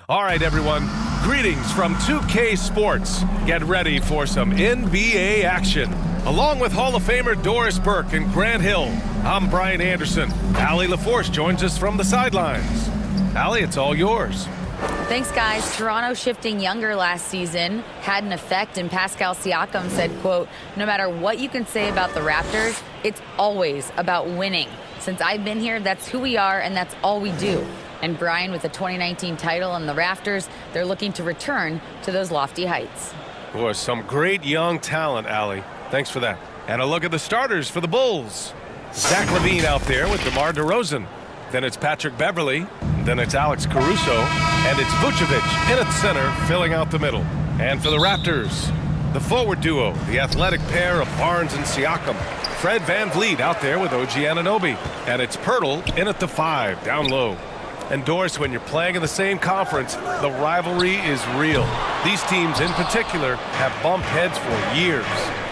All right, everyone. Greetings from 2K Sports. Get ready for some NBA action. Along with Hall of Famer Doris Burke and Grant Hill, I'm Brian Anderson. Allie LaForce joins us from the sidelines. Allie, it's all yours. Thanks, guys. Toronto shifting younger last season had an effect, and Pascal Siakam said, quote, "No matter what you can say about the Raptors, it's always about winning. Since I've been here, that's who we are, and that's all we do." And Brian, with the 2019 title and the Raptors, they're looking to return to those lofty heights. Boy, some great young talent, Allie. Thanks for that. And a look at the starters for the Bulls. Zach LaVine out there with DeMar DeRozan. Then it's Patrick Beverley. Then it's Alex Caruso. And it's Vucevic in at center, filling out the middle. And for the Raptors, the forward duo, the athletic pair of Barnes and Siakam. Fred VanVleet out there with OG Anunoby. And it's Pirtle in at the 5, down low. And Doris, when you're playing in the same conference, the rivalry is real. These teams in particular have bumped heads for years.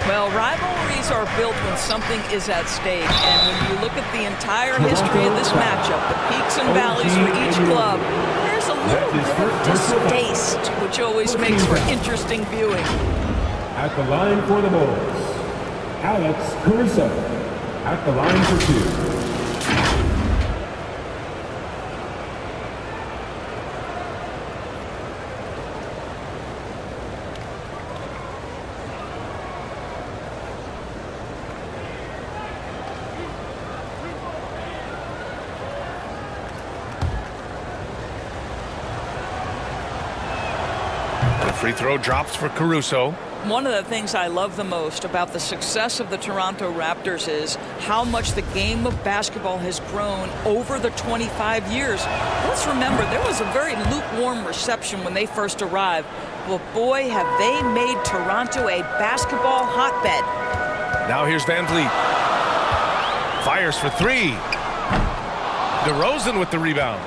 Well, rivalries are built when something is at stake. And when you look at the entire history of this matchup, the peaks and valleys for each club, there's a little bit of distaste, which always makes for interesting viewing. At the line for the Bulls, Alex Caruso. At the line for 2. Free throw drops for Caruso. One of the things I love the most about the success of the Toronto Raptors is how much the game of basketball has grown over the 25 years. Let's remember, there was a very lukewarm reception when they first arrived. But boy, have they made Toronto a basketball hotbed. Now here's VanVleet. Fires for 3. DeRozan with the rebound.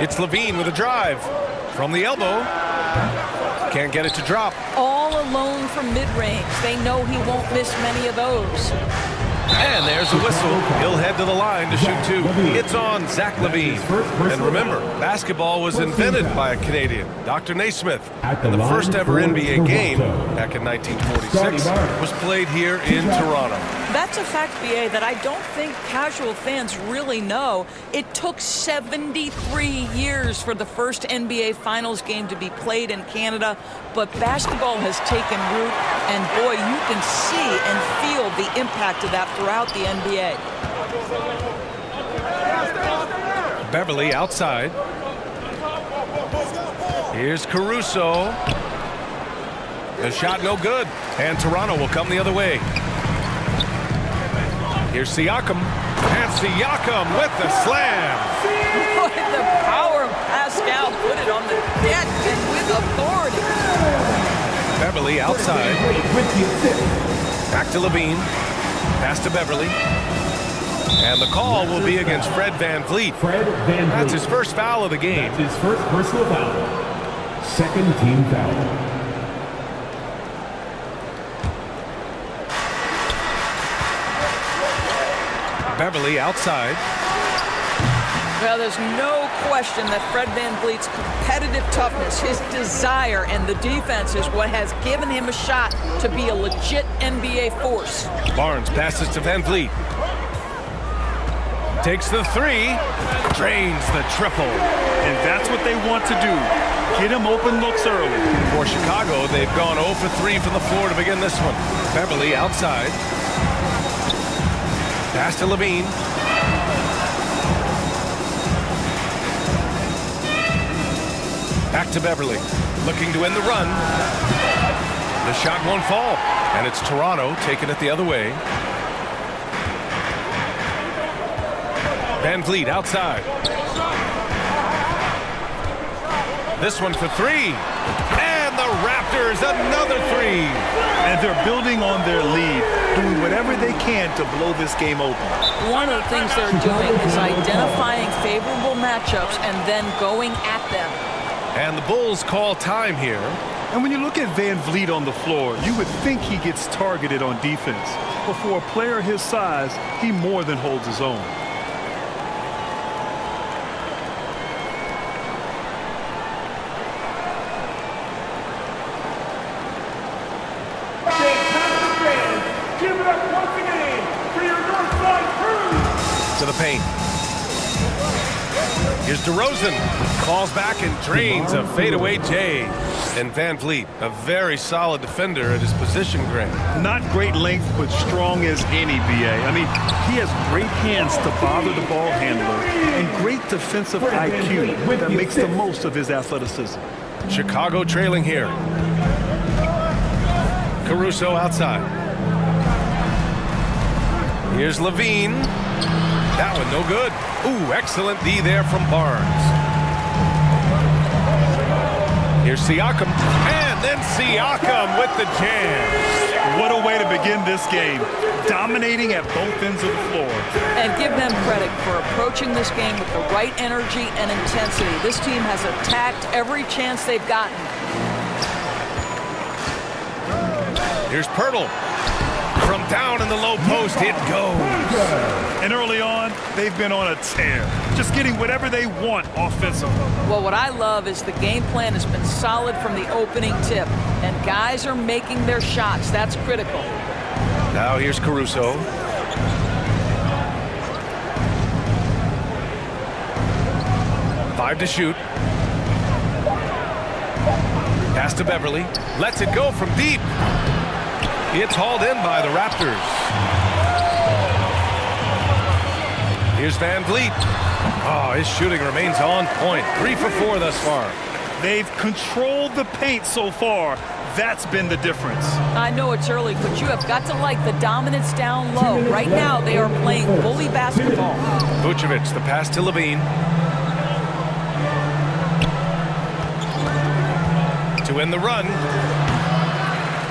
It's LaVine with a drive from the elbow. Can't get it to drop. All alone from mid-range. They know he won't miss many of those. And there's a whistle. He'll head to the line to shoot 2. It's on Zach LaVine. And remember, basketball was invented by a Canadian, Dr. Naismith. And the first ever NBA game, back in 1946, was played here in Toronto. That's a fact, BA, that I don't think casual fans really know. It took 73 years for the first NBA Finals game to be played in Canada, but basketball has taken root, and boy, you can see and feel the impact of that throughout the NBA. Beverley outside. Here's Caruso. The shot no good, and Toronto will come the other way. Here's Siakam, and Siakam with the slam. Boy, the power of Pascal put it on the deck and with authority. Beverley outside. Back to LaVine. Pass to Beverley. And the call will be against Fred VanVleet. That's his first foul of the game. That's his first personal foul. Second team foul. Beverley outside. Well, there's no question that Fred VanVleet's competitive toughness, his desire, and the defense is what has given him a shot to be a legit NBA force. Barnes passes to VanVleet. Takes the 3. Drains the triple. And that's what they want to do. Get him open looks early. For Chicago, they've gone 0 for 3 from the floor to begin this one. Beverley outside. Pass to LaVine. Back to Beverley. Looking to end the run. The shot won't fall. And it's Toronto taking it the other way. VanVleet outside. This one for 3. And the Raptors another 3. And they're building on their lead, doing whatever they can to blow this game open. One of the things they're doing is identifying favorable matchups and then going at them. And the Bulls call time here. And when you look at VanVleet on the floor, you would think he gets targeted on defense. But for a player his size, he more than holds his own. to the paint. Here's DeRozan. Falls back and drains a fadeaway J. And Van Vliet, a very solid defender at his position, Grant. Not great length, but strong as any, B.A. I mean, he has great hands to bother the ball handler and great defensive IQ that makes the most of his athleticism. Chicago trailing here. Caruso outside. Here's Levine. That one no good. Ooh, excellent D there from Barnes. Here's Siakam. And then Siakam with the jam. What a way to begin this game. Dominating at both ends of the floor. And give them credit for approaching this game with the right energy and intensity. This team has attacked every chance they've gotten. Here's Pirtle. From down in the low post, it goes. And early on, they've been on a tear. Just getting whatever they want offensively. Well, what I love is the game plan has been solid from the opening tip. And guys are making their shots. That's critical. Now here's Caruso. Five to shoot. Pass to Beverly. Lets it go from deep. It's hauled in by the Raptors. Here's Van Vliet. Oh, his shooting remains on point. 3 for 4 thus far. They've controlled the paint so far. That's been the difference. I know it's early, but you have got to like the dominance down low. Right now, they are playing bully basketball. Vucevic, the pass to Levine. To win the run.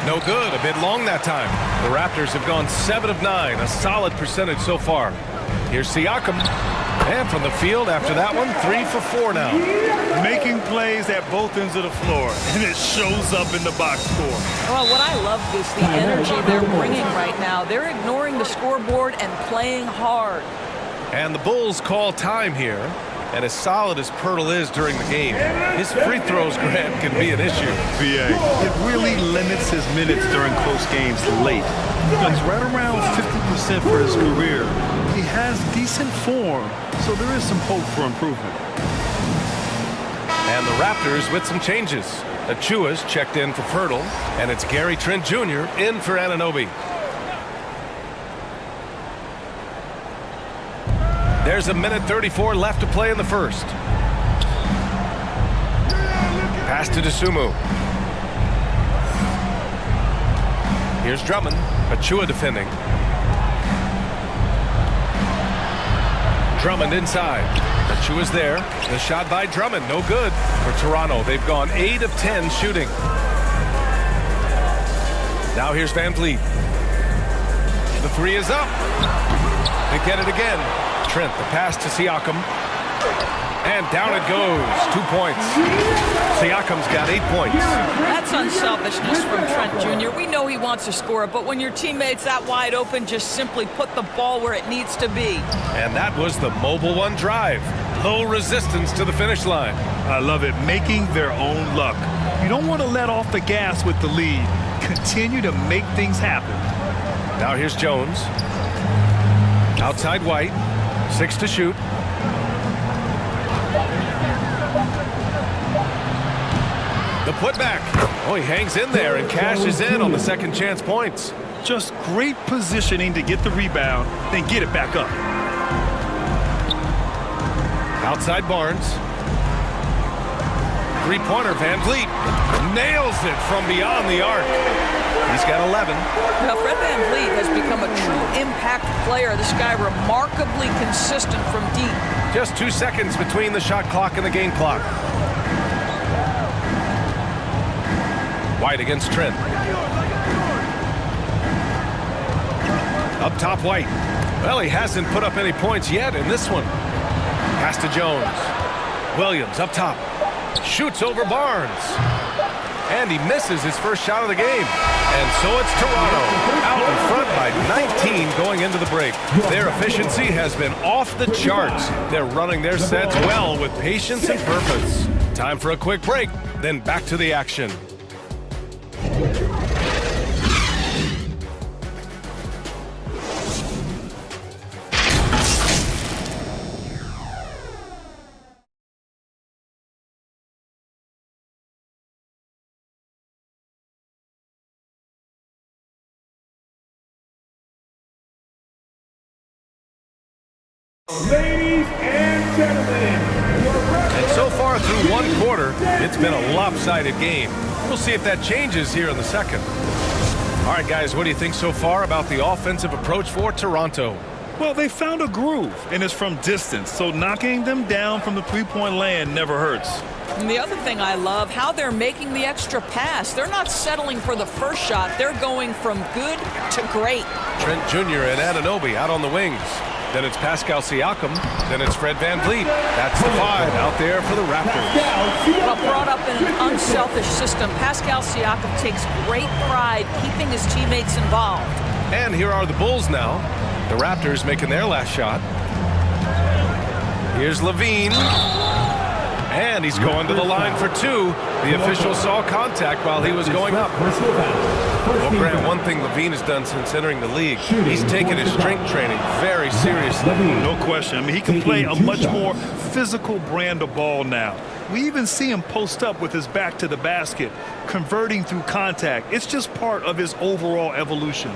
No good, a bit long that time. The Raptors have gone 7 of 9, a solid percentage so far. Here's Siakam. And from the field after that one, 3 for 4 now. Making plays at both ends of the floor, and it shows up in the box score. Well, what I love is the energy they're bringing right now. They're ignoring the scoreboard and playing hard. And the Bulls call time here. And as solid as Pirtle is during the game, his free throws, Grant, can be an issue. BA, it really limits his minutes during close games late. He's right around 50% for his career. He has decent form, so there is some hope for improvement. And the Raptors with some changes. Achua's checked in for Pirtle, and it's Gary Trent Jr. in for Anunoby. There's a minute 34 left to play in the first. Pass to Dosunmu. Here's Drummond. Achua defending. Drummond inside. Achua's there. The shot by Drummond, no good. For Toronto, they've gone 8 of 10 shooting. Now here's Van Vliet. The three is up. They get it again. Trent, the pass to Siakam. And down it goes. 2 points. Siakam's got 8 points. That's unselfishness from Trent Jr. We know he wants to score, but when your teammate's that wide open, just simply put the ball where it needs to be. And that was the Mobile One drive. Low resistance to the finish line. I love it. Making their own luck. You don't want to let off the gas with the lead. Continue to make things happen. Now here's Jones. Outside White. 6 to shoot. The putback. Oh, he hangs in there and cashes in on the second chance points. Just great positioning to get the rebound, then get it back up. Outside Barnes. Three-pointer, Van Vliet. Nails it from beyond the arc. He's got 11. Now, Fred Van Vliet has become a true impact player. This guy remarkably consistent from deep. Just 2 seconds between the shot clock and the game clock. White against Trent. Up top, White. Well, he hasn't put up any points yet in this one. Pass to Jones. Williams up top. Shoots over Barnes. And he misses his first shot of the game. And so it's Toronto out in front by 19 going into the break. Their efficiency has been off the charts. They're running their sets well with patience and purpose. Time for a quick break, then back to the action. Ladies and gentlemen, your And so far through one quarter, it's been a lopsided game. We'll see if that changes here in the second. All right, guys, what do you think so far about the offensive approach for Toronto? Well, they found a groove, and it's from distance, so knocking them down from the three-point land never hurts. And the other thing I love, how they're making the extra pass. They're not settling for the first shot. They're going from good to great. Trent Jr. and Anunoby out on the wings. Then it's Pascal Siakam. Then it's Fred VanVleet. That's the five out there for the Raptors. Well, brought up in an unselfish system, Pascal Siakam takes great pride keeping his teammates involved. And here are the Bulls now. The Raptors making their last shot. Here's Levine. And he's going to the line for two. The official saw contact while he was going up. Well, Grant, one thing Levine has done since entering the league, he's taken his strength training very seriously. No question. I mean, he can play a much more physical brand of ball now. We even see him post up with his back to the basket, converting through contact. It's just part of his overall evolution.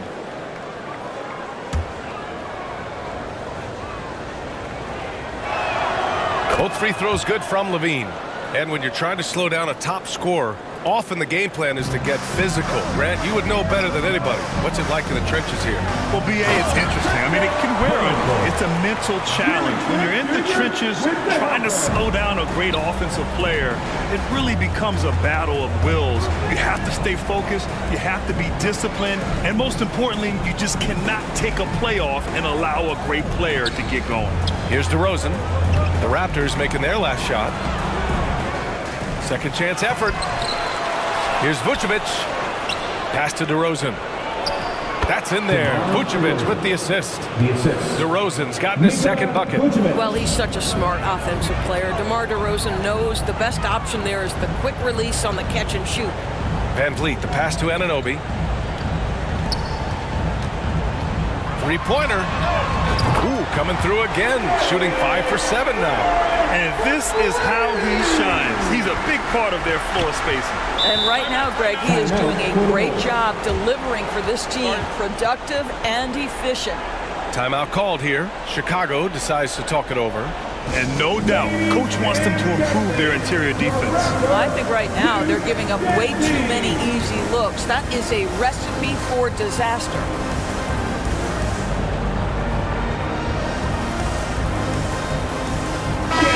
Both free throws good from Levine. And when you're trying to slow down a top scorer, often the game plan is to get physical. Grant, you would know better than anybody. What's it like in the trenches here? Well, BA, it's interesting. I mean, it can wear on you. It's a mental challenge. When you're in the trenches trying to slow down a great offensive player, it really becomes a battle of wills. You have to stay focused. You have to be disciplined. And most importantly, you just cannot take a play off and allow a great player to get going. Here's DeRozan. The Raptors making their last shot. Second chance effort. Here's Vucevic. Pass to DeRozan. That's in there. Vucevic with the assist. DeRozan's gotten his second bucket. Well, he's such a smart offensive player. DeMar DeRozan knows the best option there is the quick release on the catch and shoot. VanVleet, the pass to Anunoby. Three-pointer. Ooh, coming through again. Shooting 5 for 7 now. And this is how he shines. He's a big part of their floor spacing. And right now, Greg, he is doing a great job delivering for this team, productive and efficient. Timeout called here. Chicago decides to talk it over. And no doubt, coach wants them to improve their interior defense. Well, I think right now they're giving up way too many easy looks. That is a recipe for disaster.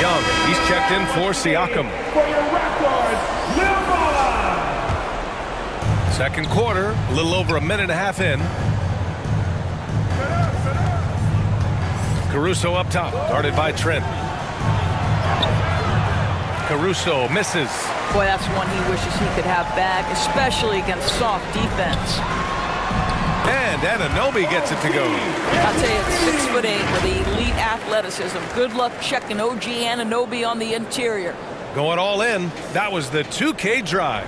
Young, he's checked in for Siakam. for your Raptors, Lil Second quarter, a little over a minute and a half in. Caruso up top, guarded by Trent. Caruso misses. Boy, that's one he wishes he could have back, especially against soft defense. And Anunoby gets it to go. I'll tell you, it's 6'8" with elite athleticism. Good luck checking OG Anunoby on the interior. Going all in. That was the 2K drive.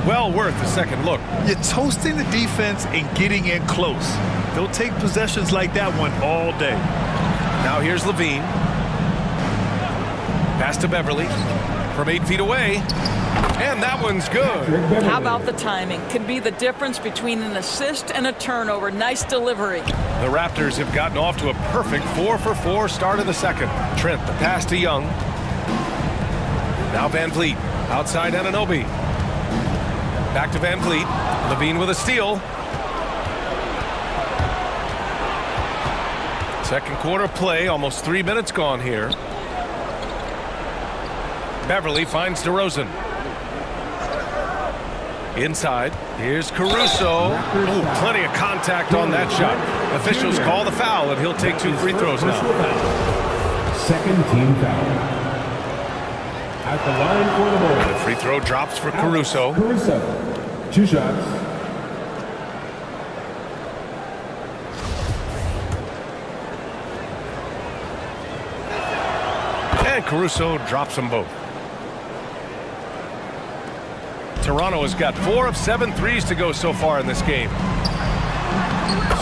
Well worth a second look. You're toasting the defense and getting in close. They'll take possessions like that one all day. Now here's Levine. Pass to Beverly from 8 feet away. And that one's good. How about the timing? Can be the difference between an assist and a turnover. Nice delivery. The Raptors have gotten off to a perfect 4-for-4 start of the second. Trent, the pass to Young. Now VanVleet, outside Anunoby. Back to VanVleet. Levine with a steal. Second quarter play, almost 3 minutes gone here. Beverly finds DeRozan. Inside, here's Caruso. Ooh, plenty of contact on that shot. Officials call the foul, and he'll take 2 free throws now. Second team foul. At the line for the ball. The free throw drops for Caruso. Caruso, 2 shots. And Caruso drops them both. Toronto has got 4 of 7 threes to go so far in this game.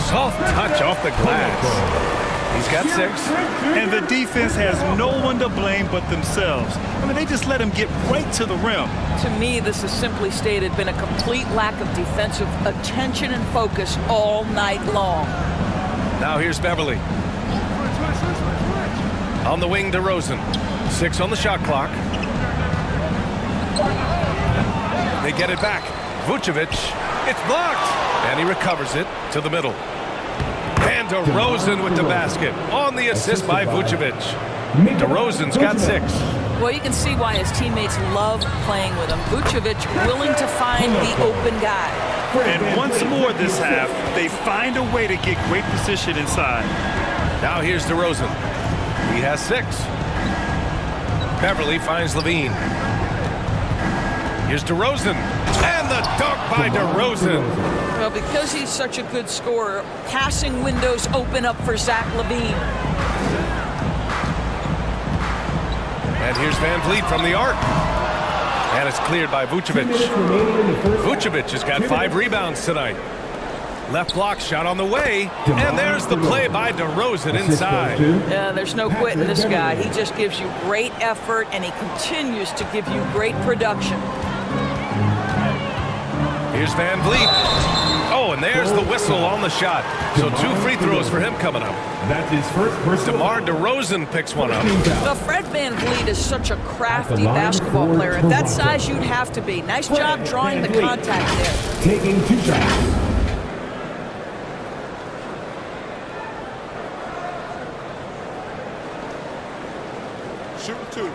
Soft touch off the glass. He's got 6. And the defense has no one to blame but themselves. I mean, they just let him get right to the rim. To me, this has simply stated been a complete lack of defensive attention and focus all night long. Now here's Beverly. On the wing, DeRozan. 6 on the shot clock. They get it back. Vucevic. It's blocked. And he recovers it to the middle. And DeRozan with the basket on the assist by Vucevic. DeRozan's got 6. Well, you can see why his teammates love playing with him. Vucevic willing to find the open guy. And once more this half, they find a way to get great position inside. Now here's DeRozan. He has 6. Beverly finds Levine. Here's DeRozan. And the dunk by DeRozan. Well, because he's such a good scorer, passing windows open up for Zach LaVine. And here's Van Vliet from the arc. And it's cleared by Vucevic. Vucevic has got 5 rebounds tonight. Left block shot on the way. And there's the play by DeRozan inside. Yeah, there's no quitting this guy. He just gives you great effort, and he continues to give you great production. Here's Van Vliet. Oh, and there's the whistle on the shot. So 2 free throws for him coming up. That's his first personal. DeMar DeRozan picks one up. Well, Fred VanVleet is such a crafty basketball player. At that size, you'd have to be. Nice job drawing the contact there. Taking 2 shots. Shooting 2.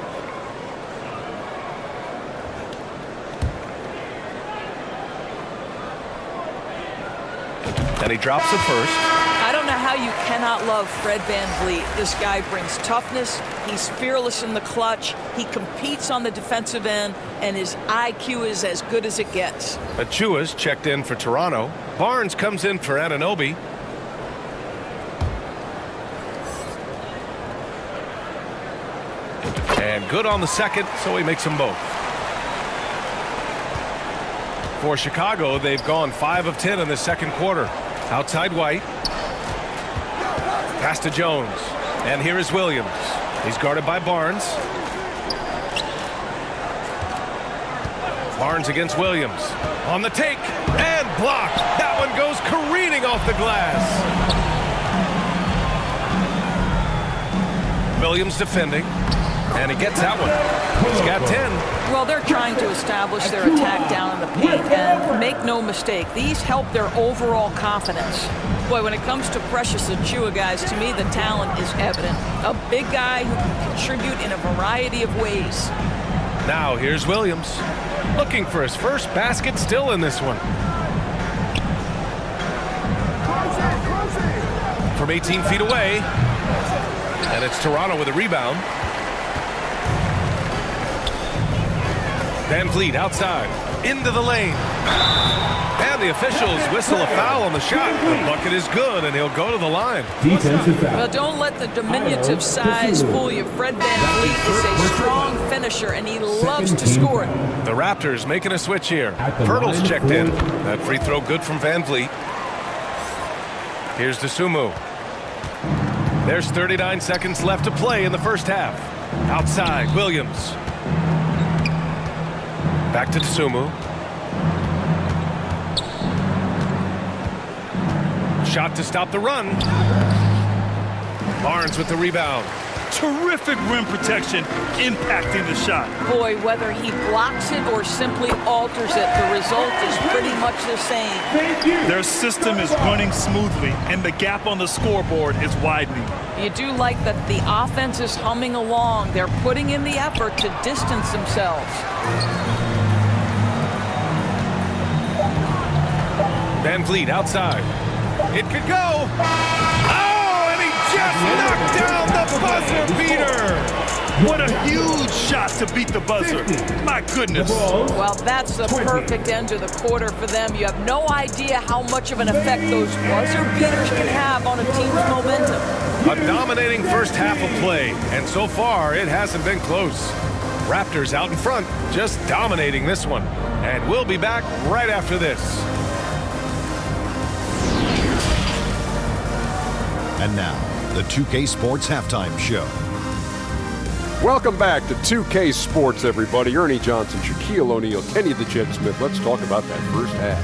And he drops it first. I don't know how you cannot love Fred VanVleet. This guy brings toughness. He's fearless in the clutch. He competes on the defensive end, and his IQ is as good as it gets. Achua's checked in for Toronto. Barnes comes in for Anunoby. And good on the second, so he makes them both. For Chicago, they've gone 5 of 10 in the second quarter. Outside White. Pass to Jones. And here is Williams. He's guarded by Barnes. Barnes against Williams. On the take. And blocked. That one goes careening off the glass. Williams defending. And he gets that one. He's got 10. Well, they're trying to establish their attack down in the paint, and make no mistake, these help their overall confidence. Boy, when it comes to Precious Achiuwa, guys, to me the talent is evident. A big guy who can contribute in a variety of ways. Now here's Williams. Looking for his first basket still in this one. From 18 feet away. And it's Toronto with a rebound. Van Vliet outside, into the lane. And the officials whistle a foul on the shot. The bucket is good, and he'll go to the line. Defensive foul. Well, don't let the diminutive size fool you. Fred VanVleet is a strong finisher, and he loves to score it. The Raptors making a switch here. Pirtle's checked in. That free throw good from Van Vliet. Here's DeSumo. There's 39 seconds left to play in the first half. Outside, Williams. Back to DeSumo. Shot to stop the run. Barnes with the rebound. Terrific rim protection, impacting the shot. Boy, whether he blocks it or simply alters it, the result is pretty much the same. Their system is running smoothly, and the gap on the scoreboard is widening. You do like that the offense is humming along. They're putting in the effort to distance themselves. Van Vliet outside. It could go. Oh, and he just knocked down the buzzer beater. What a huge shot to beat the buzzer. My goodness. Well, that's the perfect end to the quarter for them. You have no idea how much of an effect those buzzer beaters can have on a team's momentum. A dominating first half of play, and so far it hasn't been close. Raptors out in front, just dominating this one. And we'll be back right after this. And now, the 2K Sports Halftime Show. Welcome back to 2K Sports, everybody. Ernie Johnson, Shaquille O'Neal, Kenny the Jet Smith. Let's talk about that first half.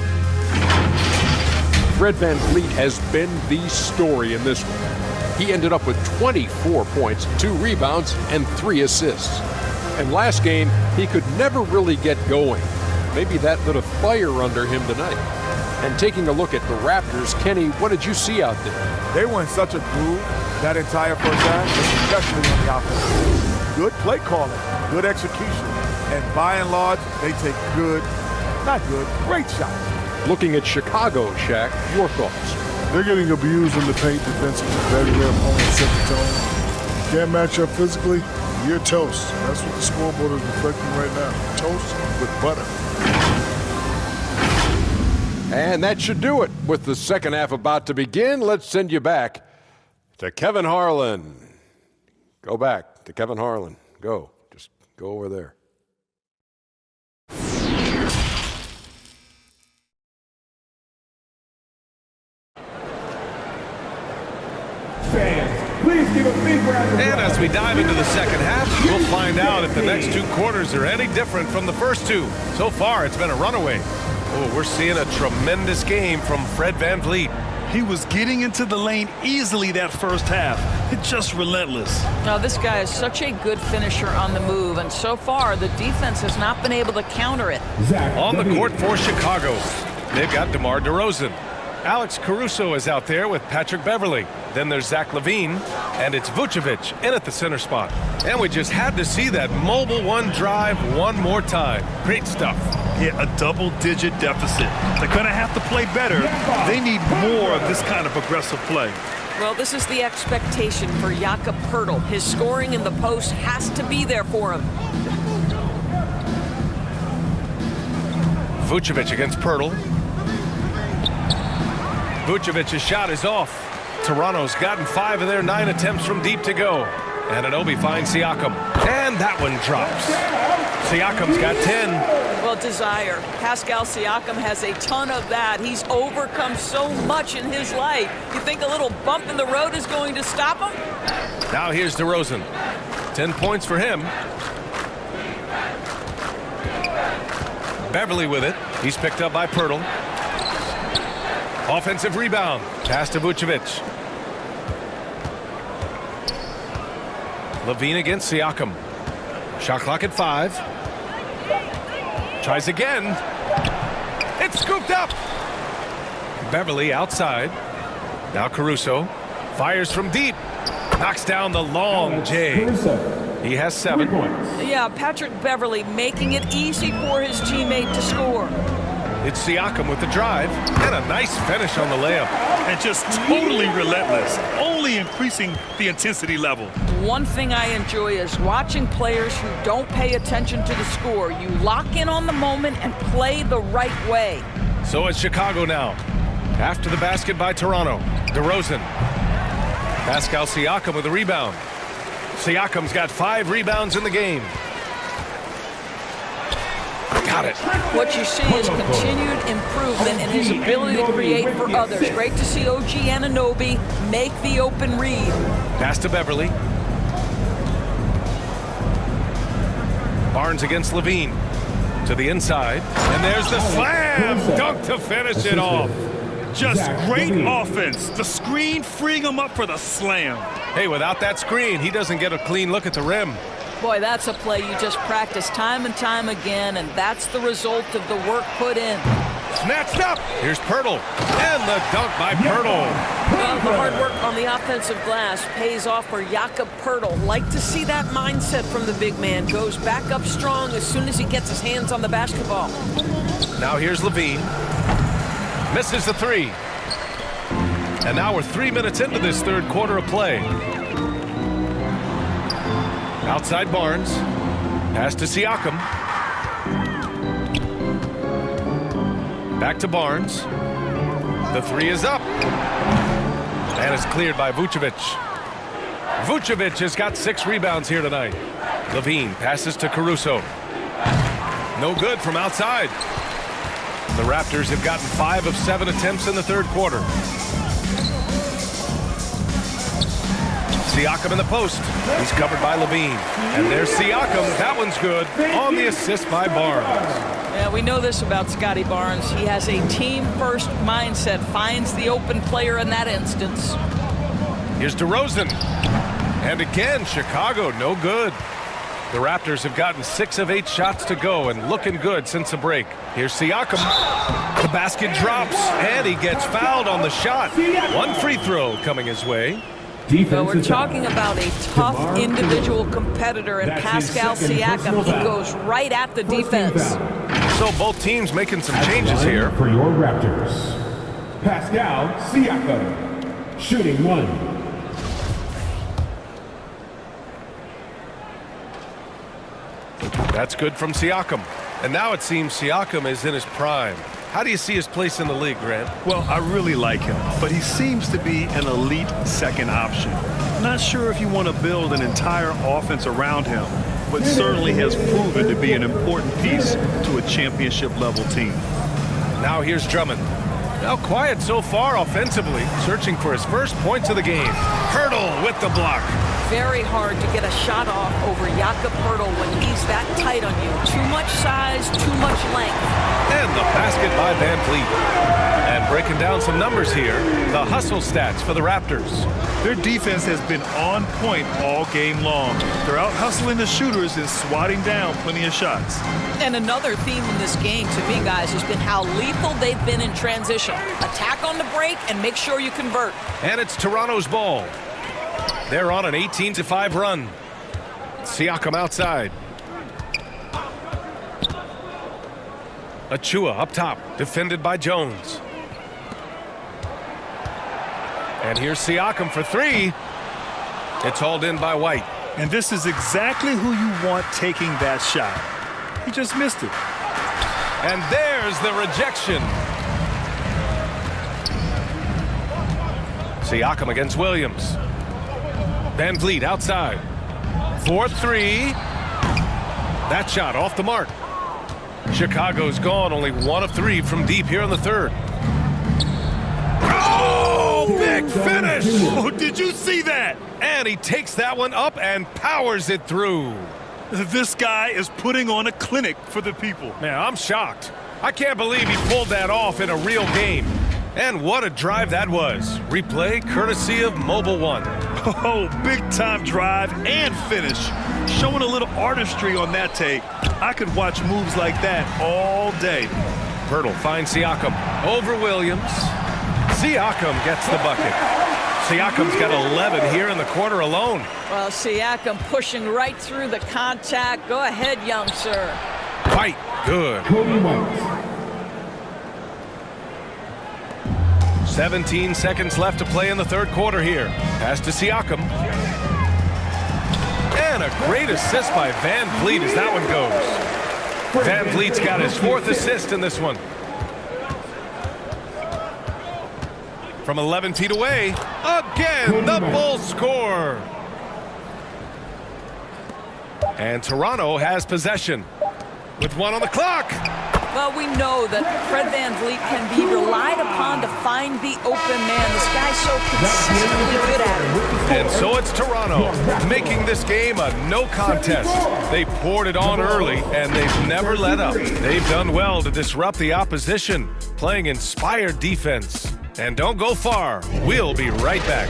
Fred VanVleet has been the story in this one. he ended up with 24 points, 2 rebounds, and 3 assists. And last game, he could never really get going. Maybe that lit a fire under him tonight. And taking a look at the Raptors, Kenny, what did you see out there? They were in such a groove that entire first half, especially on the offense. Good play calling, good execution, and by and large, they take great shots. Looking at Chicago, Shaq, your thoughts? They're getting abused in the paint defensively. Better their opponents set the tone. Can't match up physically, you're toast. That's what the scoreboard is reflecting right now. Toast with butter. And that should do it. With the second half about to begin, let's send you back to Kevin Harlan. Go back to Kevin Harlan. Go. Just go over there. Please give a big round of applause. And as we dive into the second half, we'll find out if the next 2 quarters are any different from the first 2. So far, it's been a runaway. Oh, we're seeing a tremendous game from Fred VanVleet. He was getting into the lane easily that first half. It's just relentless. Now, this guy is such a good finisher on the move, and so far, the defense has not been able to counter it. On the court for Chicago, they've got DeMar DeRozan. Alex Caruso is out there with Patrick Beverley. Then there's Zach LaVine, and it's Vucevic in at the center spot. And we just had to see that mobile one drive one more time. Great stuff. Yeah, a double-digit deficit. They're going to have to play better. They need more of this kind of aggressive play. Well, this is the expectation for Jakob Poeltl. His scoring in the post has to be there for him. Vucevic against Poeltl. Vucevic's shot is off. Toronto's gotten 5 of their 9 attempts from deep to go. Anunoby finds Siakam. And that one drops. Siakam's got 10. Well, desire. Pascal Siakam has a ton of that. He's overcome so much in his life. You think a little bump in the road is going to stop him? Now here's DeRozan. 10 points for him. Beverly with it. He's picked up by Poeltl. Offensive rebound. Pass to Vucevic. LaVine against Siakam. Shot clock at 5. Tries again. It's scooped up. Beverly outside. Now Caruso. Fires from deep. Knocks down the long J. He has 7. Yeah, Patrick Beverley making it easy for his teammate to score. It's Siakam with the drive, and a nice finish on the layup. And just totally relentless, only increasing the intensity level. One thing I enjoy is watching players who don't pay attention to the score. You lock in on the moment and play the right way. So it's Chicago now. After the basket by Toronto, DeRozan. Pascal Siakam with a rebound. Siakam's got 5 rebounds in the game. Got it. What you see is continued improvement in his ability to create for others. Great to see OG Anunoby make the open read. Pass to Beverly. Barnes against LaVine. To the inside. And there's the slam! Dunk to finish it off. Just great offense. The screen freeing him up for the slam. Hey, without that screen, he doesn't get a clean look at the rim. Boy, that's a play you just practice time and time again, and that's the result of the work put in. Snatched up. Here's Poeltl. And the dunk by Poeltl. Well, the hard work on the offensive glass pays off for Jakob Poeltl. Like to see that mindset from the big man. Goes back up strong as soon as he gets his hands on the basketball. Now here's LaVine. Misses the 3. And now we're 3 minutes into this third quarter of play. Outside Barnes. Pass to Siakam. Back to Barnes. The 3 is up. And it's cleared by Vucevic. Vucevic has got 6 rebounds here tonight. LaVine passes to Caruso. No good from outside. The Raptors have gotten 5 of 7 attempts in the third quarter. Siakam in the post. He's covered by LaVine. And there's Siakam. That one's good. On the assist by Barnes. Yeah, we know this about Scotty Barnes. He has a team-first mindset. Finds the open player in that instance. Here's DeRozan. And again, Chicago, no good. The Raptors have gotten 6 of 8 shots to go and looking good since the break. Here's Siakam. The basket drops, and he gets fouled on the shot. One free throw coming his way. So we're talking about a tough individual competitor in Pascal Siakam. He goes right at the defense. So both teams making some changes here. For your Raptors, Pascal Siakam, shooting 1. That's good from Siakam. And now it seems Siakam is in his prime. How do you see his place in the league, Grant? Well, I really like him, but he seems to be an elite second option. Not sure if you want to build an entire offense around him, but certainly has proven to be an important piece to a championship-level team. Now here's Drummond. Now quiet so far offensively, searching for his first points of the game. Hurdle with the block. Very hard to get a shot off over Jakob Poeltl when he's that tight on you. Too much size, too much length. And the basket by Van Vliet. And breaking down some numbers here, the hustle stats for the Raptors. Their defense has been on point all game long. They're out hustling the shooters and swatting down plenty of shots. And another theme in this game to me, guys, has been how lethal they've been in transition. Attack on the break and make sure you convert. And it's Toronto's ball. They're on an 18-5 run. Siakam outside. Achua up top, defended by Jones. And here's Siakam for 3. It's hauled in by White. And this is exactly who you want taking that shot. He just missed it. And there's the rejection. Siakam against Williams. Van Vliet outside. 4-3. That shot off the mark. Chicago's gone only 1 of 3 from deep here in the third. Oh, big finish! Oh, did you see that? And he takes that one up and powers it through. This guy is putting on a clinic for the people. Man, I'm shocked. I can't believe he pulled that off in a real game. And what a drive that was. Replay courtesy of Mobile One. Oh, big-time drive and finish. Showing a little artistry on that tape. I could watch moves like that all day. Poeltl finds Siakam over Williams. Siakam gets the bucket. Siakam's got 11 here in the quarter alone. Well, Siakam pushing right through the contact. Go ahead, young sir. White, good. Kobe White. 17 seconds left to play in the third quarter here. Pass to Siakam. And a great assist by Van Vliet as that one goes. Van Vliet's got his 4th assist in this one. From 11 feet away, again, the Bulls score. And Toronto has possession with 1 on the clock. Well, we know that Fred Van Vliet can be relied upon to find the open man. This guy's so consistently good at it. And so it's Toronto making this game a no contest. They poured it on early, and they've never let up. They've done well to disrupt the opposition, playing inspired defense. And don't go far. We'll be right back.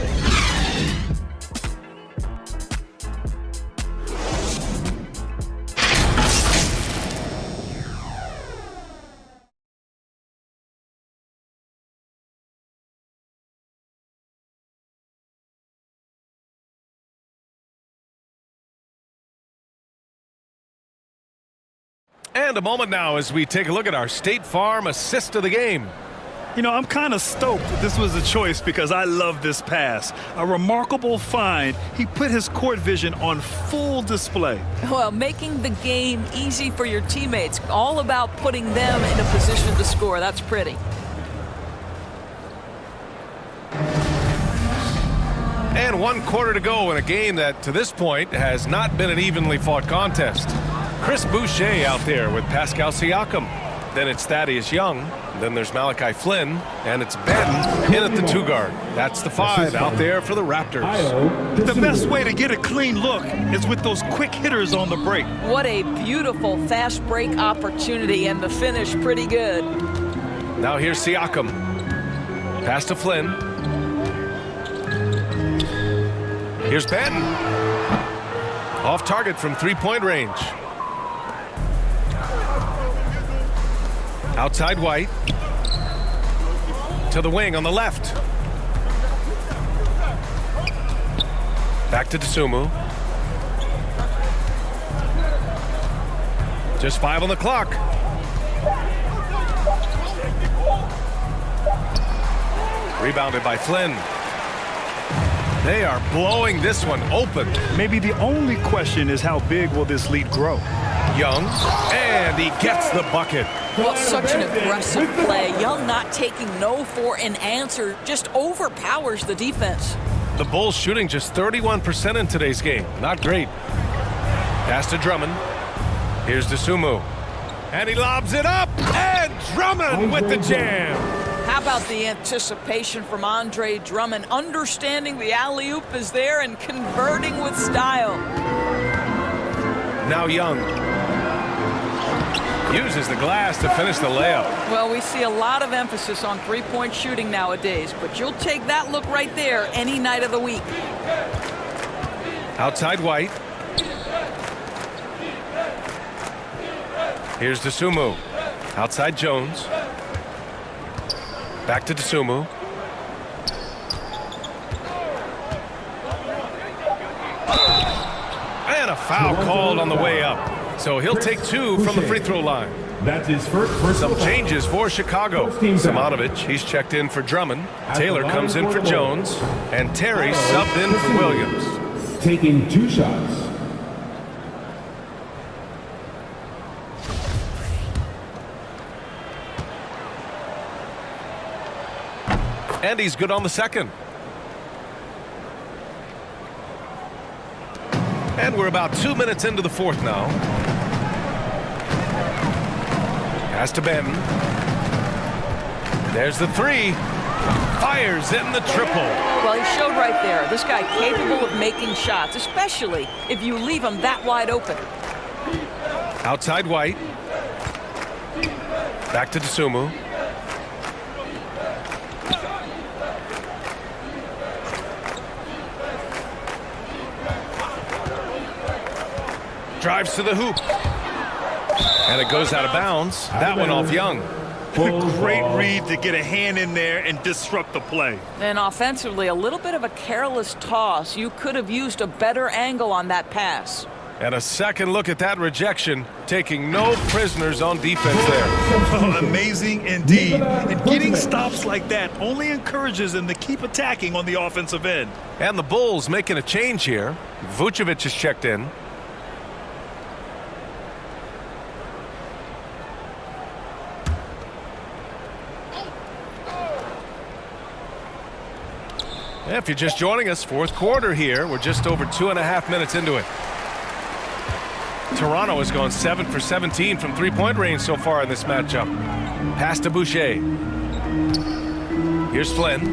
And a moment now as we take a look at our State Farm assist of the game. You know, I'm kind of stoked that this was a choice because I love this pass. A remarkable find. He put his court vision on full display. Well, making the game easy for your teammates. All about putting them in a position to score. That's pretty. And 1 quarter to go in a game that, to this point, has not been an evenly fought contest. Chris Boucher out there with Pascal Siakam. Then it's Thaddeus Young. Then there's Malachi Flynn. And it's Ben in at the 2 guard. That's the 5 out there for the Raptors. The best way to get a clean look is with those quick hitters on the break. What a beautiful fast break opportunity, and the finish pretty good. Now here's Siakam. Pass to Flynn. Here's Ben. Off target from three-point range. Outside White. To the wing on the left. Back to Dosunmu. Just 5 on the clock. Rebounded by Flynn. They are blowing this one open. Maybe the only question is how big will this lead grow? Young, and he gets the bucket. Well, such an aggressive play. Young not taking no for an answer, just overpowers the defense. The Bulls shooting just 31% in today's game. Not great. Pass to Drummond. Here's Dosunmu. And he lobs it up, and Drummond with the jam. How about the anticipation from Andre Drummond, understanding the alley-oop is there and converting with style. Now Young uses the glass to finish the layup. Well, we see a lot of emphasis on three-point shooting nowadays, but you'll take that look right there any night of the week. Outside White. Here's Dosunmu. Outside Jones. Back to Dosunmu. And a foul called on the way up. So he'll take 2 from the free throw line. That's his first personal Some changes for Chicago. Simonovic, he's checked in for Drummond. Taylor comes in for Jones. And Terry subbed in for Williams. Taking 2 shots. And he's good on the second. And we're about 2 minutes into the fourth now. Pass to Ben. There's the 3. Fires in the triple. Well, he showed right there. This guy capable of making shots, especially if you leave him that wide open. Outside White. Back to Dosunmu. Drives to the hoop. And it goes out of bounds. That one off Young. Great read to get a hand in there and disrupt the play. And offensively, a little bit of a careless toss. You could have used a better angle on that pass. And a second look at that rejection, taking no prisoners on defense there. Amazing indeed. And getting stops like that only encourages them to keep attacking on the offensive end. And the Bulls making a change here. Vucevic is checked in. If you're just joining us, fourth quarter here. We're just over 2.5 minutes into it. Toronto has gone 7 for 17 from three-point range so far in this matchup. Pass to Boucher. Here's Flynn.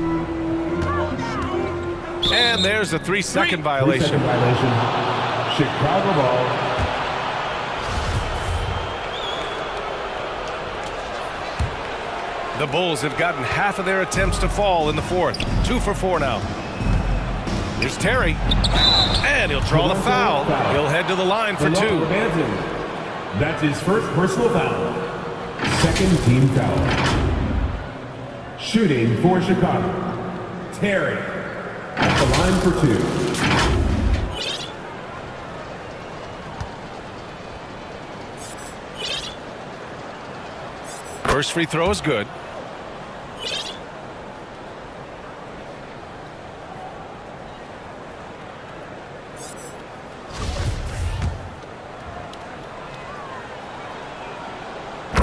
And there's a 3-second violation. Chicago ball. The Bulls have gotten half of their attempts to fall in the fourth. 2 for 4 now. Here's Terry. And he'll draw the foul. He'll head to the line for 2. That's his first personal foul. Second team foul. Shooting for Chicago. Terry at the line for 2. First free throw is good.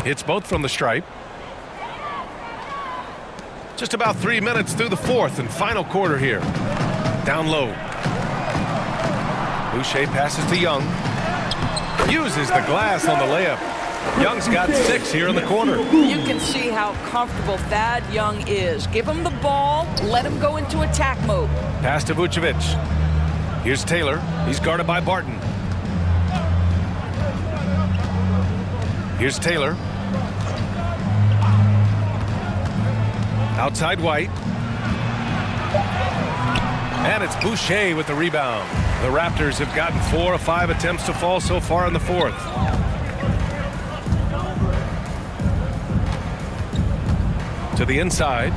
Hits both from the stripe. Just about 3 minutes through the fourth and final quarter here. Down low. Boucher passes to Young. Uses the glass on the layup. Young's got 6 here in the corner. You can see how comfortable Thad Young is. Give him the ball, let him go into attack mode. Pass to Vucevic. Here's Taylor. He's guarded by Barton. Here's Taylor. Outside White. And it's Boucher with the rebound. The Raptors have gotten 4 of 5 attempts to fall so far in the fourth. To the inside.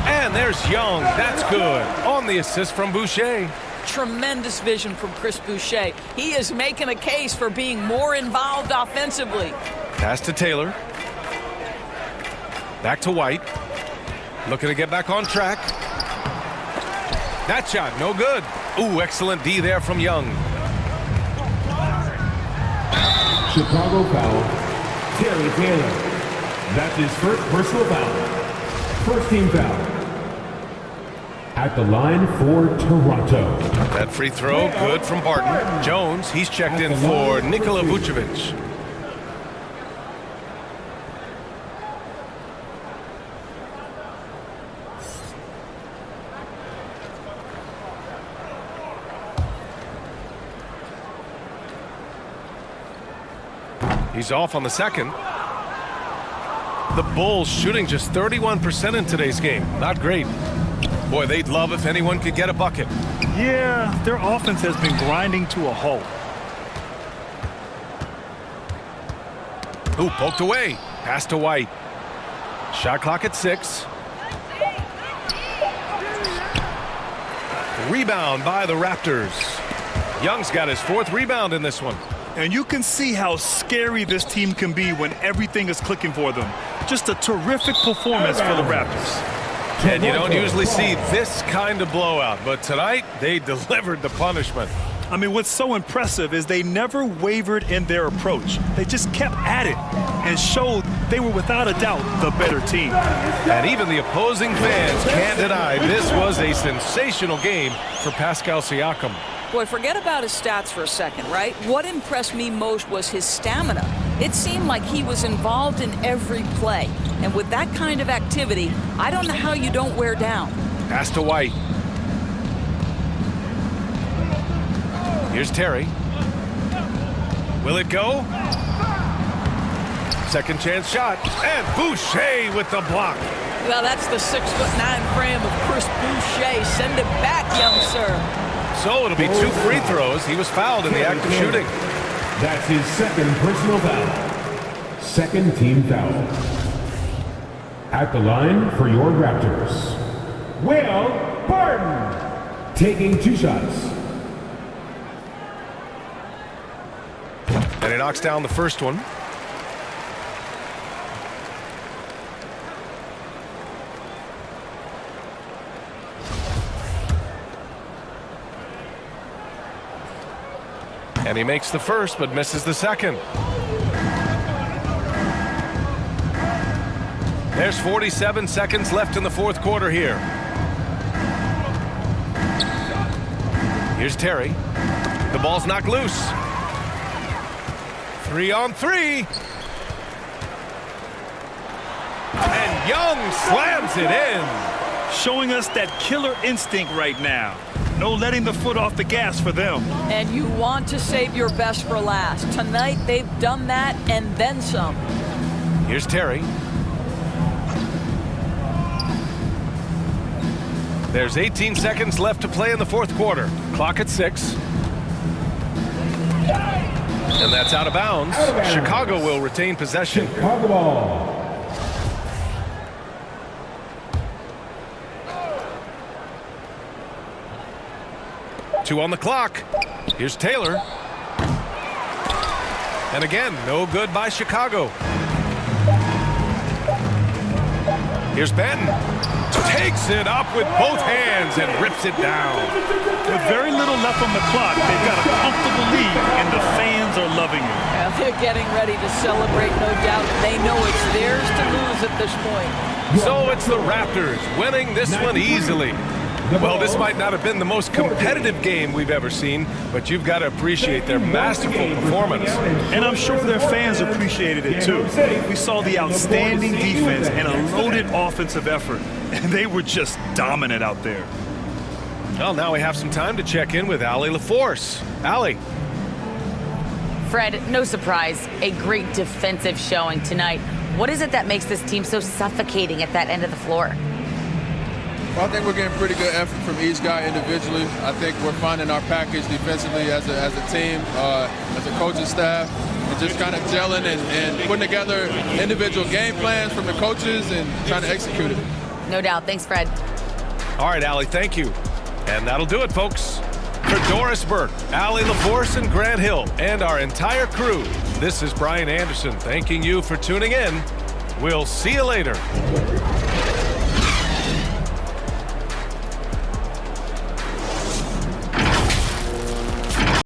And there's Young. That's good. On the assist from Boucher. Tremendous vision from Chris Boucher. He is making a case for being more involved offensively. Pass to Taylor. Back to White. Looking to get back on track. That shot, no good. Ooh, excellent D there from Young. Chicago foul. Terry Taylor. That's his first personal foul. First team foul. At the line for Toronto. That free throw, good from Barton. Jones, he's checked in for Nikola Vucevic. He's off on the second. The Bulls shooting just 31% in today's game. Not great. Boy, they'd love if anyone could get a bucket. Yeah, their offense has been grinding to a halt. Ooh, poked away. Pass to White. Shot clock at 6. Rebound by the Raptors. Young's got his 4th rebound in this one. And you can see how scary this team can be when everything is clicking for them. Just a terrific performance for the Raptors. And you don't usually see this kind of blowout, but tonight they delivered the punishment. I mean, what's so impressive is they never wavered in their approach. They just kept at it and showed they were without a doubt the better team. And even the opposing fans can't deny this was a sensational game for Pascal Siakam. Boy, forget about his stats for a second, right? What impressed me most was his stamina. It seemed like he was involved in every play. And with that kind of activity, I don't know how you don't wear down. Pass to White. Here's Terry. Will it go? Second chance shot. And Boucher with the block. Well, that's the 6'9" frame of Chris Boucher. Send it back, young sir. So it'll be 2 free throws. He was fouled in the act of shooting. That's his 2nd personal foul. 2nd team foul. At the line for your Raptors, Will Barton, taking 2 shots. And he knocks down the first one. And he makes the first, but misses the second. There's 47 seconds left in the fourth quarter here. Here's Terry. The ball's knocked loose. 3 on 3. And Young slams it in. Showing us that killer instinct right now. No letting the foot off the gas for them. And you want to save your best for last. Tonight, they've done that and then some. Here's Terry. There's 18 seconds left to play in the fourth quarter. Clock at 6. And that's out of bounds. Chicago will retain possession. Chicago ball. Two on the clock. Here's Taylor. And again, no good by Chicago. Here's Benton. Takes it up with both hands and rips it down. With very little left on the clock, they've got a comfortable lead, and the fans are loving it. Yeah, they're getting ready to celebrate, no doubt. They know it's theirs to lose at this point. So it's the Raptors winning this one easily. Well, this might not have been the most competitive game we've ever seen, but you've got to appreciate their masterful performance. And I'm sure their fans appreciated it too. We saw the outstanding defense and a loaded offensive effort, and they were just dominant out there. Well, now we have some time to check in with Allie LaForce. Allie. Fred, no surprise, a great defensive showing tonight. What is it that makes this team so suffocating at that end of the floor? Well, I think we're getting pretty good effort from each guy individually. I think we're finding our package defensively as a team, as a coaching staff, and just kind of gelling and putting together individual game plans from the coaches and trying to execute it. No doubt. Thanks, Fred. All right, Allie, thank you. And that'll do it, folks. For Doris Burke, Allie LaForce, and Grant Hill, and our entire crew, this is Brian Anderson thanking you for tuning in. We'll see you later.